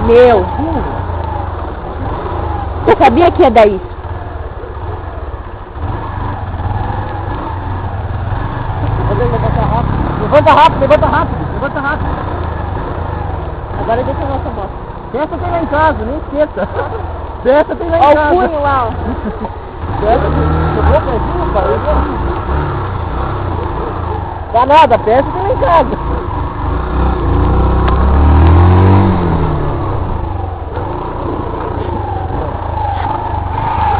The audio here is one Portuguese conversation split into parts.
Meu. Eu sabia que ia dar isso. Levanta rápido, levanta rápido, levanta rápido. Agora deixa a nossa moto. Peça tem lá em casa, nem esqueça. Peça tem lá em Olha casa. o punho lá, ó. Peça tem... Quebrou o pezinho, cara? Dá nada, peça tem lá em casa.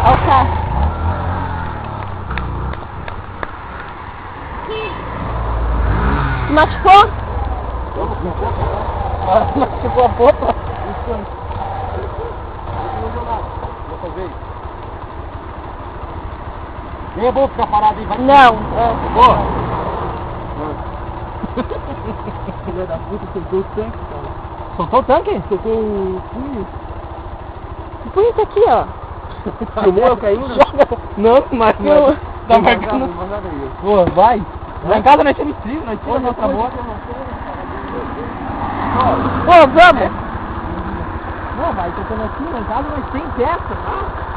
Olha o carro. Machucou? Machucou a boca. Nem é bom ficar parado aí, vai. Não. Boa. Filha da puta, soltou o tanque, cara. Soltou o tanque? Soltou o punho. O punho tá aqui, ó. Filmou eu caindo? Não, mas... Tá marcando. Pô, vai. Lá em casa nós temos trilho, nós temos a nossa moto. Ô, vamos. Não, vai tocando aqui, lá em casa nós tem peça, tá?